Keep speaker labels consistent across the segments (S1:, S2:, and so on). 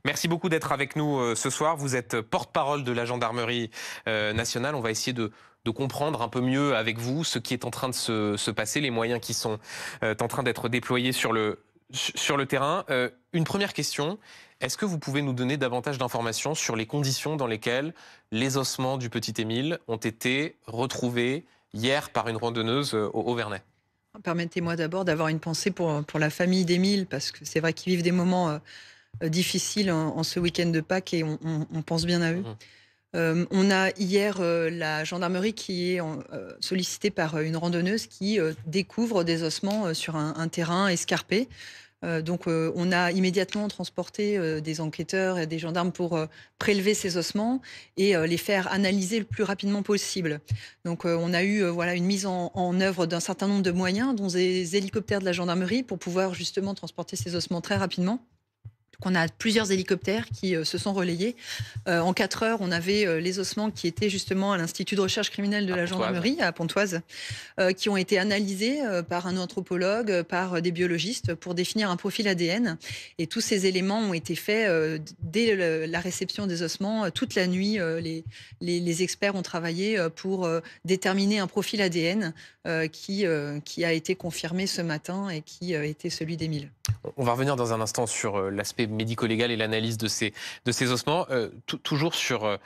S1: Merci beaucoup d'être avec nous ce soir. Vous êtes porte-parole de la gendarmerie nationale. On va essayer de comprendre un peu mieux avec vous ce qui est en train de se passer, les moyens qui sont en train d'être déployés sur le terrain. Une première question, est-ce que vous pouvez nous donner davantage d'informations sur les conditions dans lesquelles les ossements du petit Émile ont été retrouvés hier par une randonneuse au Auvernais?
S2: Permettez-moi d'abord d'avoir une pensée pour la famille d'Émile, parce que c'est vrai qu'ils vivent des moments difficiles en ce week-end de Pâques et on pense bien à eux.
S1: Mhm.
S2: On a hier la gendarmerie qui est sollicitée par une randonneuse qui découvre des ossements sur un terrain escarpé. On a immédiatement transporté des enquêteurs et des gendarmes pour prélever ces ossements et les faire analyser le plus rapidement possible. On a eu voilà, une mise en œuvre d'un certain nombre de moyens, dont des hélicoptères de la gendarmerie, pour pouvoir justement transporter ces ossements très rapidement. On a plusieurs hélicoptères qui se sont relayés. En 4 heures, on avait les ossements qui étaient justement à l'Institut de recherche criminelle de
S1: À
S2: la
S1: Pontoise.
S2: gendarmerie à Pontoise, qui ont été analysés par un anthropologue, par des biologistes pour définir un profil ADN. Et tous ces éléments ont été faits dès la réception des ossements. Toute la nuit, les experts ont travaillé pour déterminer un profil ADN qui a été confirmé ce matin et qui était celui d'Émile.
S1: On va revenir dans un instant sur l'aspect médico-légal et l'analyse de ces ossements. Toujours sur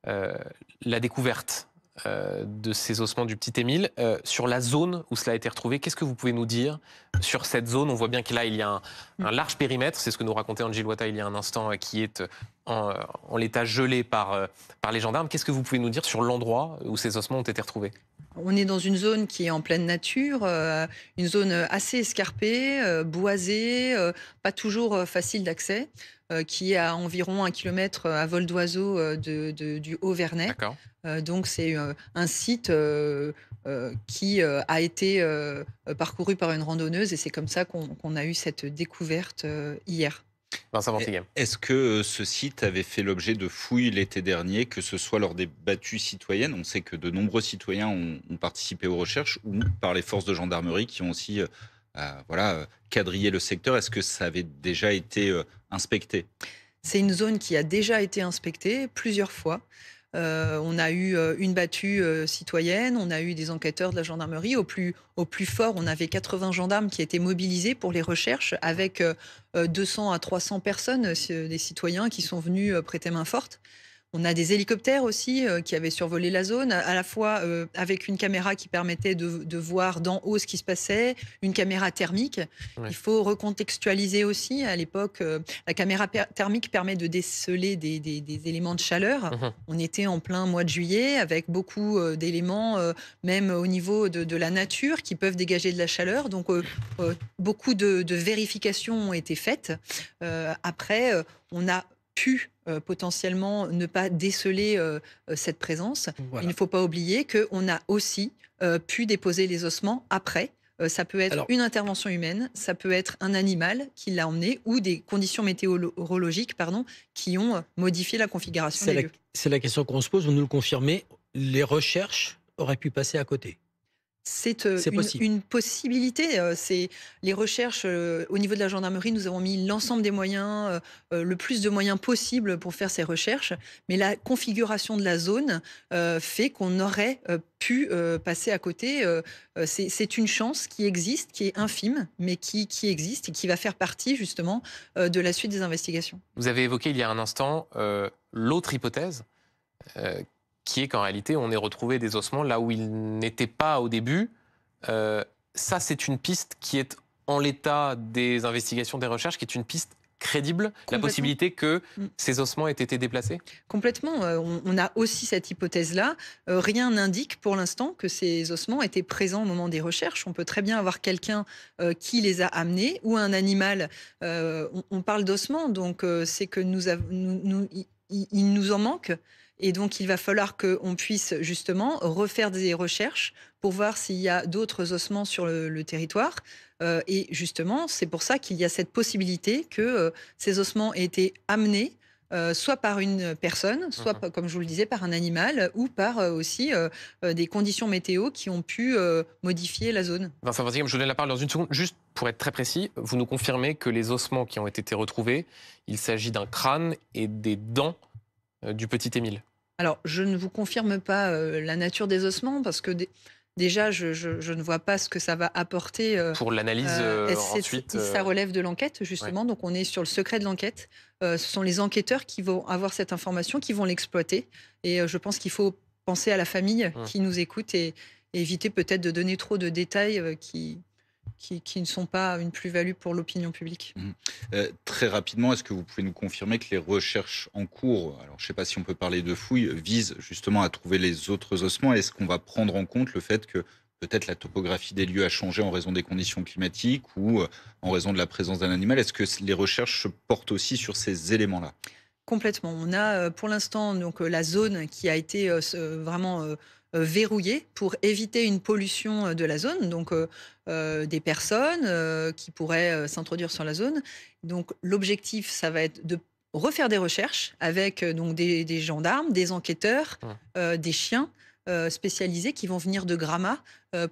S1: la découverte de ces ossements du petit Émile, sur la zone où cela a été retrouvé, qu'est-ce que vous pouvez nous dire sur cette zone? On voit bien que là, il y a un large périmètre, c'est ce que nous racontait Angel Wata il y a un instant, qui est en l'état gelé par les gendarmes. Qu'est-ce que vous pouvez nous dire sur l'endroit où ces ossements ont été retrouvés?
S2: On est dans une zone qui est en pleine nature, une zone assez escarpée, boisée, pas toujours facile d'accès, qui est à environ 1 kilomètre à vol d'oiseau du Haut-Vernay.
S1: D'accord.
S2: Donc c'est un site qui a été parcouru par une randonneuse et c'est comme ça qu'on a eu cette découverte hier.
S1: Vincent Ventigame.
S3: Est-ce que ce site avait fait l'objet de fouilles l'été dernier, que ce soit lors des battues citoyennes? On sait que de nombreux citoyens ont participé aux recherches, ou par les forces de gendarmerie qui ont aussi quadrillé le secteur. Est-ce que ça avait déjà été inspecté?
S2: C'est une zone qui a déjà été inspectée plusieurs fois. On a eu une battue citoyenne, on a eu des enquêteurs de la gendarmerie. Au plus fort, on avait 80 gendarmes qui étaient mobilisés pour les recherches, avec 200 à 300 personnes, des citoyens qui sont venus prêter main forte. On a des hélicoptères aussi qui avaient survolé la zone, à la fois avec une caméra qui permettait de voir d'en haut ce qui se passait, une caméra thermique.
S1: Ouais.
S2: Il faut recontextualiser aussi. À l'époque, la caméra thermique permet de déceler des éléments de chaleur.
S1: Mhm.
S2: On était en plein mois de juillet avec beaucoup d'éléments, même au niveau de la nature, qui peuvent dégager de la chaleur. Beaucoup de vérifications ont été faites. Après, on a pu potentiellement ne pas déceler cette présence. Il
S4: Voilà.
S2: ne faut pas oublier qu'on a aussi pu déposer les ossements après. Ça peut être
S4: Alors,
S2: une intervention humaine, ça peut être un animal qui l'a emmené ou des conditions météorologiques qui ont modifié la configuration
S4: c'est
S2: des
S4: la,
S2: lieux.
S4: c'est la question qu'on se pose, vous nous le confirmez, les recherches auraient pu passer à côté.
S2: C'est
S4: C'est possible.
S2: une possibilité. C'est les recherches au niveau de la gendarmerie. Nous avons mis l'ensemble des moyens, le plus de moyens possible pour faire ces recherches. Mais la configuration de la zone fait qu'on aurait pu passer à côté. C'est une chance qui existe, qui est infime, mais qui existe et qui va faire partie justement de la suite des investigations.
S1: Vous avez évoqué il y a un instant l'autre hypothèse, euh, qui est qu'en réalité, on ait retrouvé des ossements là où ils n'étaient pas au début. Ça, c'est une piste qui est en l'état des investigations, des recherches, qui est une piste crédible, la
S2: Complètement.
S1: possibilité que
S2: Mm.
S1: ces ossements aient été déplacés?
S2: Complètement. On a aussi cette hypothèse-là. Rien n'indique pour l'instant que ces ossements étaient présents au moment des recherches. On peut très bien avoir quelqu'un qui les a amenés ou un animal. On parle d'ossements, donc c'est que il nous en manque. Et donc, il va falloir qu'on puisse justement refaire des recherches pour voir s'il y a d'autres ossements sur le territoire. Et justement, c'est pour ça qu'il y a cette possibilité que ces ossements aient été amenés soit par une personne, soit, comme je vous le disais, par un animal, ou par aussi des conditions météo qui ont pu modifier la zone.
S1: Vincent Vanzighem, je vous donne la parole dans une seconde. Juste pour être très précis, vous nous confirmez que les ossements qui ont été retrouvés, il s'agit d'un crâne et des dents du petit Émile.
S2: Alors, je ne vous confirme pas la nature des ossements, parce que déjà, je ne vois pas ce que ça va apporter.
S1: Pour l'analyse ensuite.
S2: Ça relève de l'enquête, justement.
S1: Ouais.
S2: Donc, on est sur le secret de l'enquête. Ce sont les enquêteurs qui vont avoir cette information, qui vont l'exploiter. Et je pense qu'il faut penser à la famille qui nous écoute et éviter peut-être de donner trop de détails qui ne sont pas une plus-value pour l'opinion publique.
S3: Très rapidement, est-ce que vous pouvez nous confirmer que les recherches en cours, alors je ne sais pas si on peut parler de fouilles, visent justement à trouver les autres ossements? Est-ce qu'on va prendre en compte le fait que peut-être la topographie des lieux a changé en raison des conditions climatiques ou en raison de la présence d'un animal? Est-ce que les recherches se portent aussi sur ces éléments-là?
S2: Complètement. On a pour l'instant donc la zone qui a été vraiment verrouillée pour éviter une pollution de la zone, donc des personnes qui pourraient s'introduire sur la zone. Donc l'objectif, ça va être de refaire des recherches avec donc des gendarmes, des enquêteurs, des chiens spécialisés qui vont venir de Gramma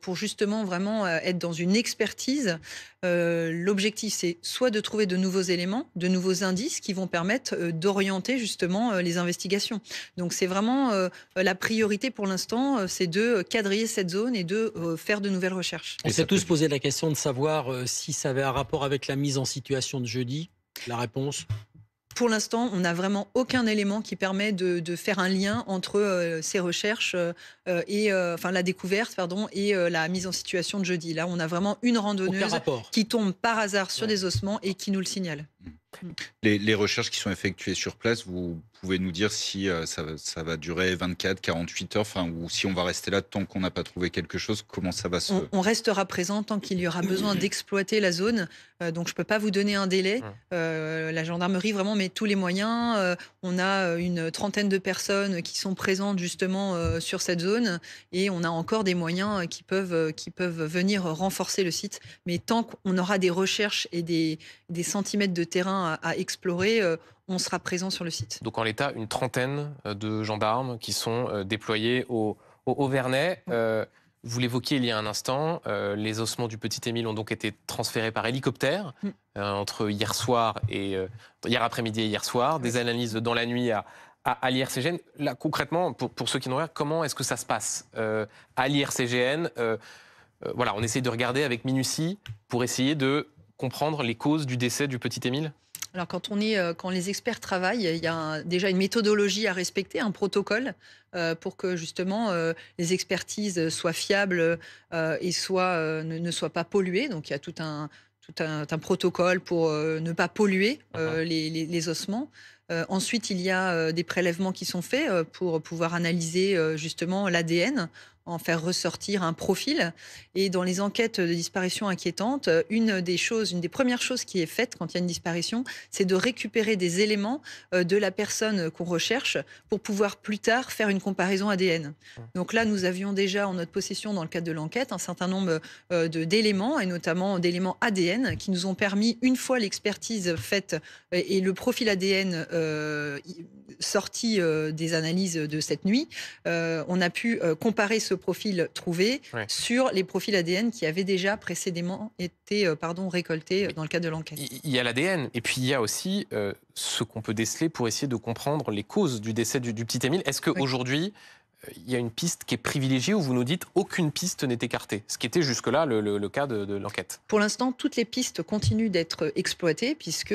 S2: pour justement vraiment être dans une expertise. L'objectif, c'est soit de trouver de nouveaux éléments, de nouveaux indices qui vont permettre d'orienter justement les investigations. Donc c'est vraiment la priorité pour l'instant, c'est de quadriller cette zone et de faire de nouvelles recherches.
S4: On s'est tous posé la question de savoir si ça avait un rapport avec la mise en situation de jeudi. La réponse?
S2: Pour l'instant, on n'a vraiment aucun élément qui permet de faire un lien entre ces recherches et la découverte, et la mise en situation de jeudi. Là, on a vraiment une randonneuse qui tombe par hasard sur des ossements et qui nous le signale.
S3: Les recherches qui sont effectuées sur place, vous pouvez nous dire si ça va durer 24, 48 heures, ou si on va rester là tant qu'on n'a pas trouvé quelque chose, comment ça va se...
S2: On restera présent tant qu'il y aura besoin d'exploiter la zone. Donc je ne peux pas vous donner un délai. La gendarmerie vraiment met tous les moyens. On a une trentaine de personnes qui sont présentes justement sur cette zone et on a encore des moyens qui peuvent venir renforcer le site. Mais tant qu'on aura des recherches et des centimètres de terrain à explorer, on sera présent sur le site.
S1: Donc en l'état, une trentaine de gendarmes qui sont déployés au Vernet. Vous l'évoquiez il y a un instant, les ossements du petit Émile ont donc été transférés par hélicoptère entre hier après-midi et hier soir. Des analyses dans la nuit à l'IRCGN. Là, concrètement, pour ceux qui nous regardent, comment est-ce que ça se passe à l'IRCGN? On essaie de regarder avec minutie pour essayer de comprendre les causes du décès du petit Émile.
S2: Alors quand les experts travaillent, il y a déjà une méthodologie à respecter, un protocole pour que justement les expertises soient fiables et ne soient pas polluées. Donc il y a tout un protocole pour ne pas polluer les ossements. Ensuite, il y a des prélèvements qui sont faits pour pouvoir analyser justement l'ADN, en faire ressortir un profil. Et dans les enquêtes de disparition inquiétantes, une des premières choses qui est faite quand il y a une disparition, c'est de récupérer des éléments de la personne qu'on recherche pour pouvoir plus tard faire une comparaison ADN. Donc là, nous avions déjà en notre possession, dans le cadre de l'enquête, un certain nombre d'éléments, et notamment d'éléments ADN, qui nous ont permis, une fois l'expertise faite et le profil ADN sorti des analyses de cette nuit, on a pu comparer ce profil trouvé sur les profils ADN qui avaient déjà précédemment été récoltés dans le cadre de l'enquête.
S1: Il y a l'ADN et puis il y a aussi ce qu'on peut déceler pour essayer de comprendre les causes du décès du petit Émile. Est-ce qu'aujourd'hui, il y a une piste qui est privilégiée où vous nous dites aucune piste n'est écartée, ce qui était jusque-là le cas de l'enquête?
S2: Pour l'instant, toutes les pistes continuent d'être exploitées puisque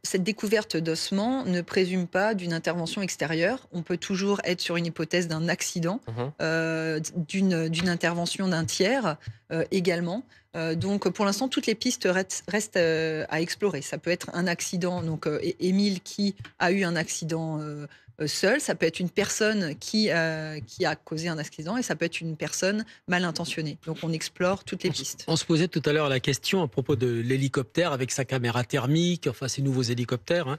S2: cette découverte d'ossements ne présume pas d'une intervention extérieure. On peut toujours être sur une hypothèse d'un accident, d'une intervention d'un tiers également. Donc pour l'instant, toutes les pistes restent à explorer. Ça peut être un accident, donc Émile qui a eu un accident seul, ça peut être une personne qui a causé un accident et ça peut être une personne mal intentionnée. Donc on explore toutes les pistes.
S4: On se posait tout à l'heure la question à propos de l'hélicoptère avec sa caméra thermique, enfin ces nouveaux hélicoptères.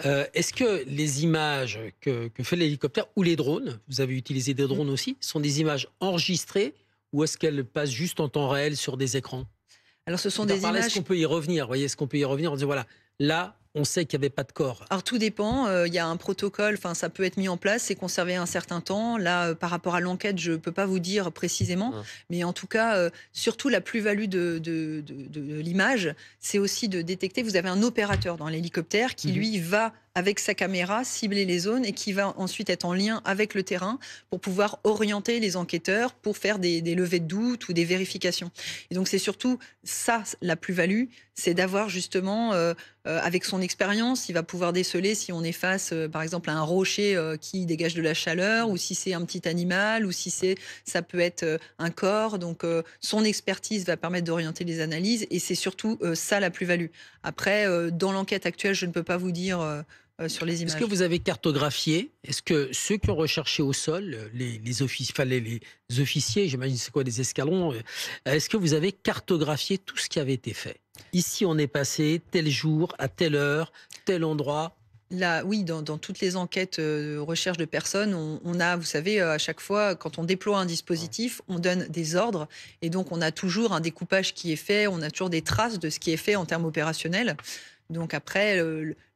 S4: Est-ce que les images que fait l'hélicoptère ou les drones, vous avez utilisé des drones aussi, sont des images enregistrées ou est-ce qu'elles passent juste en temps réel sur des écrans?
S2: Alors ce sont des images...
S4: Est-ce qu'on peut y revenir? Est-ce qu'on peut y revenir en disant voilà, là, on sait qu'il n'y avait pas de corps?
S2: Alors tout dépend, il y a un protocole, enfin ça peut être mis en place, c'est conservé un certain temps. Là, par rapport à l'enquête, je ne peux pas vous dire précisément,
S1: Mmh.
S2: mais en tout cas, surtout la plus-value de l'image, c'est aussi de détecter. Vous avez un opérateur dans l'hélicoptère qui,
S4: Mhm.
S2: lui, va avec sa caméra cibler les zones et qui va ensuite être en lien avec le terrain pour pouvoir orienter les enquêteurs pour faire des levées de doute ou des vérifications. Et donc c'est surtout ça la plus-value, c'est d'avoir justement avec son expérience, il va pouvoir déceler si on est face, par exemple, à un rocher qui dégage de la chaleur, ou si c'est un petit animal, ou si ça peut être un corps. Donc, son expertise va permettre d'orienter les analyses, et c'est surtout ça la plus-value. Après, dans l'enquête actuelle, je ne peux pas vous dire sur les
S4: Est-ce
S2: images.
S4: que vous avez cartographié? Est-ce que ceux qui ont recherché au sol, les officiers, enfin, les officiers, j'imagine c'est quoi, des escadrons, est-ce que vous avez cartographié tout ce qui avait été fait? Ici, on est passé tel jour, à telle heure, tel endroit.
S2: Là, oui, dans toutes les enquêtes de recherche de personnes, on a, vous savez, à chaque fois, quand on déploie un dispositif, on donne des ordres. Et donc, on a toujours un découpage qui est fait, on a toujours des traces de ce qui est fait en termes opérationnels. Donc après,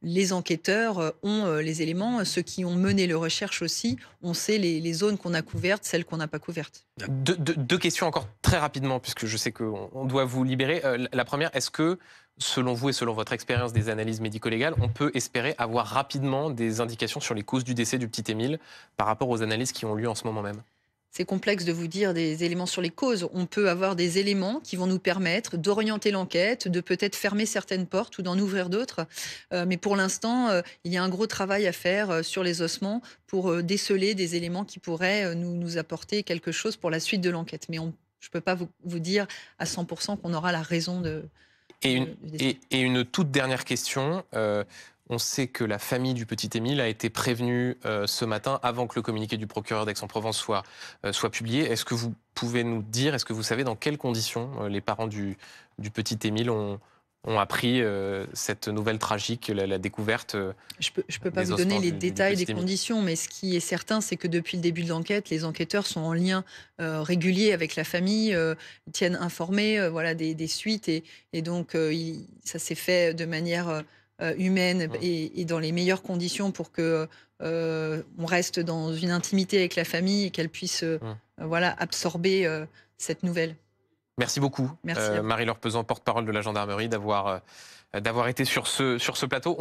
S2: les enquêteurs ont les éléments. Ceux qui ont mené les recherches aussi, on sait les zones qu'on a couvertes, celles qu'on n'a pas couvertes.
S1: Deux questions encore très rapidement, puisque je sais qu'on doit vous libérer. La première, est-ce que, selon vous et selon votre expérience des analyses médico-légales, on peut espérer avoir rapidement des indications sur les causes du décès du petit Émile par rapport aux analyses qui ont lieu en ce moment même?
S2: C'est complexe de vous dire des éléments sur les causes. On peut avoir des éléments qui vont nous permettre d'orienter l'enquête, de peut-être fermer certaines portes ou d'en ouvrir d'autres. Mais pour l'instant, il y a un gros travail à faire sur les ossements pour déceler des éléments qui pourraient nous apporter quelque chose pour la suite de l'enquête. Mais je ne peux pas vous dire à 100% qu'on aura la raison
S1: Et
S2: du décès.
S1: et une toute dernière question. On sait que la famille du petit Émile a été prévenue ce matin avant que le communiqué du procureur d'Aix-en-Provence soit publié. Est-ce que vous pouvez nous dire, est-ce que vous savez dans quelles conditions les parents du petit Émile ont appris cette nouvelle tragique, la découverte
S2: Je peux pas
S1: des
S2: vous donner
S1: ossements
S2: les
S1: du
S2: détails des
S1: petit Émile?
S2: conditions, mais ce qui est certain, c'est que depuis le début de l'enquête, les enquêteurs sont en lien régulier avec la famille, tiennent informés voilà, des suites, et donc ça s'est fait de manière humaine et dans les meilleures conditions pour que on reste dans une intimité avec la famille et qu'elle puisse voilà, absorber cette nouvelle.
S1: Merci beaucoup,
S2: Merci à vous.
S1: Marie-Laure Pesant, porte-parole de la gendarmerie, d'avoir été sur ce plateau.